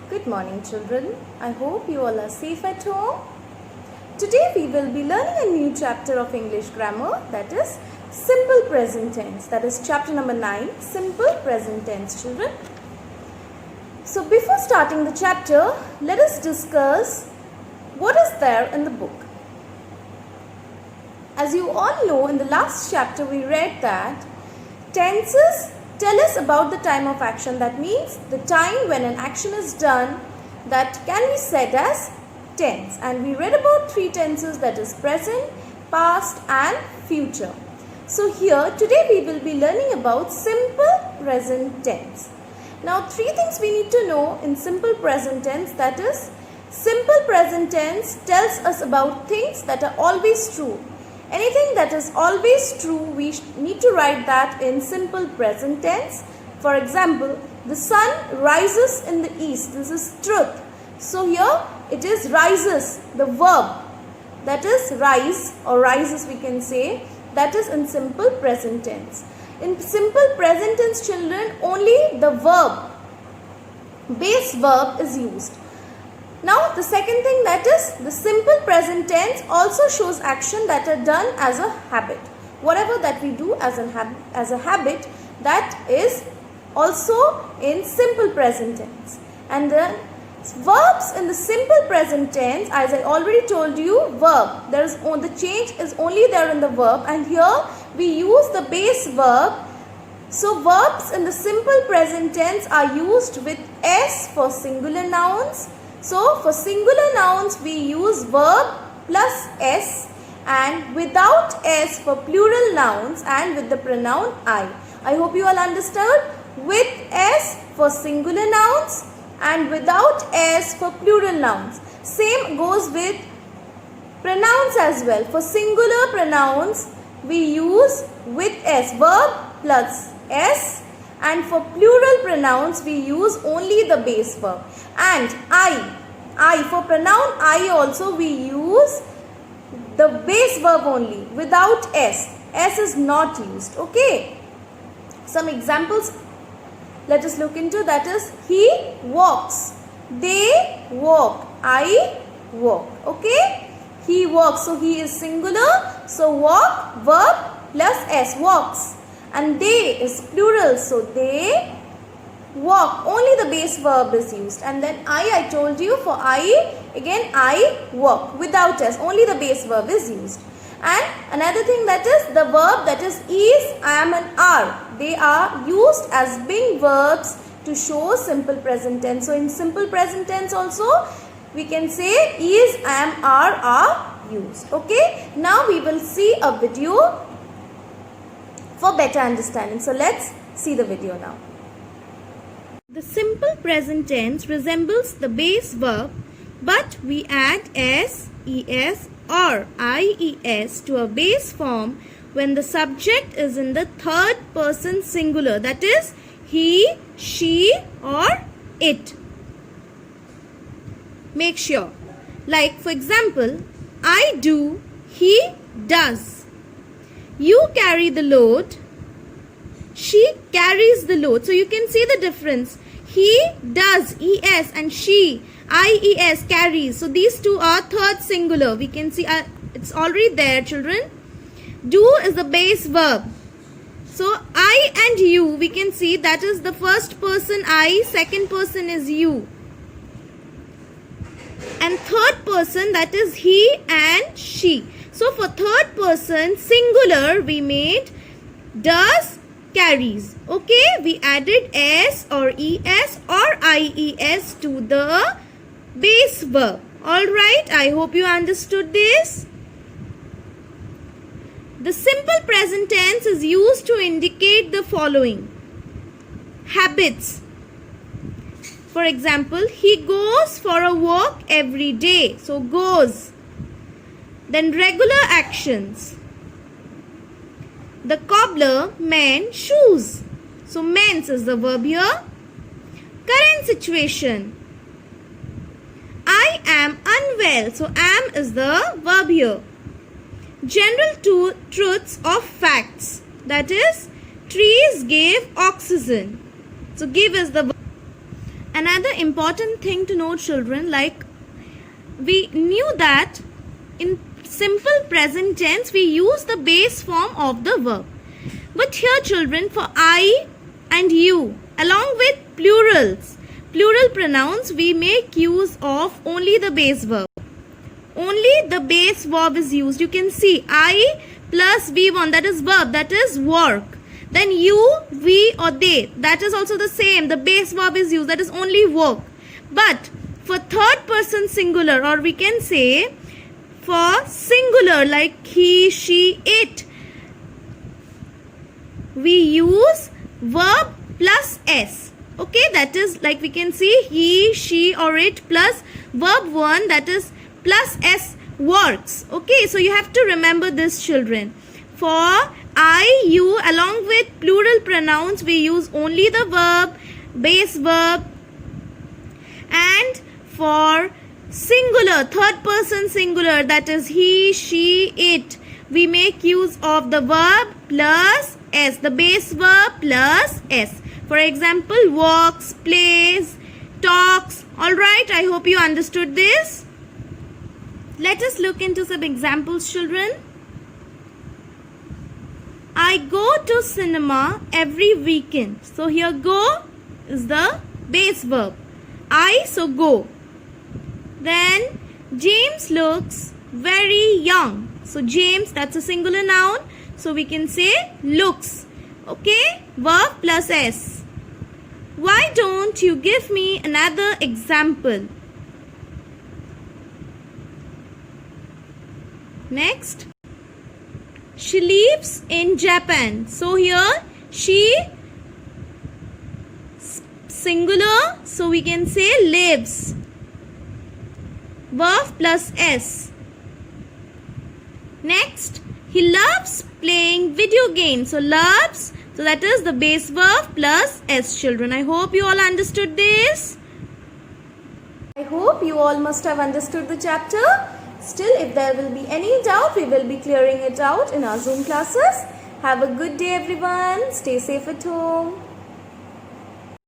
Good morning, children. I hope you all are safe at home. Today we will be learning a new chapter of English grammar, that is simple present tense. That is chapter number 9, simple present tense, children. So before starting the chapter, let us discuss what is there in the book. As you all know, in the last chapter we read that tenses tell us about the time of action. That means the time when an action is done that can be said as tense. And we read about three tenses, that is present, past and future. So here today we will be learning about simple present tense. Now three things we need to know in simple present tense, that is simple present tense tells us about things that are always true. Anything that is always true, we need to write that in simple present tense. For example, the sun rises in the east. This is truth. So here it is rises, the verb. That is rise or rises we can say. That is in simple present tense. In simple present tense, children, only the verb, base verb is used. Now the second thing, that is the simple present tense also shows action that are done as a habit. Whatever that we do as a habit, that is also in simple present tense. And then verbs in the simple present tense, as I already told you, verb. The change is only there in the verb, and here we use the base verb. So verbs in the simple present tense are used with S for singular nouns. So for singular nouns we use verb plus S, and without S for plural nouns and with the pronoun I. I hope you all understood. With S for singular nouns and without S for plural nouns. Same goes with pronouns as well. For singular pronouns we use with S, verb plus S, and for plural pronouns we use only the base verb. And I for pronoun I also we use the base verb only without S. S is not used. Okay. Some examples let us look into, that is he walks, they walk, I walk. Okay. He walks, so he is singular, so walk verb plus S, walks. And they is plural, so they walk, only the base verb is used. And then I told you, for I, again I walk without S, only the base verb is used. And another thing, that is the verb, that is am and are, they are used as being verbs to show simple present tense. So in simple present tense also we can say am, are used. Okay. Now we will see a video for better understanding. So let's see the video now. The simple present tense resembles the base verb, but we add s, es or ies to a base form when the subject is in the third person singular, that is he, she or it. Make sure. Like for example, I do, he does. You carry the load, she carries the load. So you can see the difference. He does, es, and she, ies, carries. So these two are third singular. We can see it's already there, children. Do is the base verb. So I and you, we can see that is the first person I, second person is you. And third person, that is he and she. So for third person singular we made does, carries. Okay, we added s or es or ies to the base verb. Alright, I hope you understood this. The simple present tense is used to indicate the following habits. For example, he goes for a walk every day. So goes. Then regular actions. The cobbler mends shoes. So mends is the verb here. Current situation. I am unwell. So am is the verb here. General truths of facts. That is trees give oxygen. So give is the verb. another important thing to know, children, like we knew that in simple present tense we use the base form of the verb. But here, children, for I and you, along with plurals, plural pronouns, we make use of only the base verb. Only the base verb is used. You can see I plus V1, that is verb, that is work. Then you, we or they, that is also the same. The base verb is used, that is only work. But for third person singular, or we can say for singular like he, she, it, we use verb plus S. Okay, that is like we can see he, she or it plus verb 1, that is plus S, works. Okay, so you have to remember this, children. For I, you, along with plural pronouns, we use only the verb, base verb. And for singular, third person singular, that is he, she, it, we make use of the verb plus S, the base verb plus S. For example, walks, plays, talks. Alright, I hope you understood this. Let us look into some examples, children. I go to cinema every weekend. So here go is the base verb. I, so go. Then James looks very young. So James, that's a singular noun. So we can say looks. Okay, verb plus S. Why don't you give me another example? Next. She lives in Japan. So here she, singular, so we can say lives. Verb plus S. Next, he loves playing video games. So loves, so that is the base verb plus S, children. I hope you all understood this. I hope you all must have understood the chapter. Still, if there will be any doubt, we will be clearing it out in our Zoom classes. Have a good day, everyone. Stay safe at home.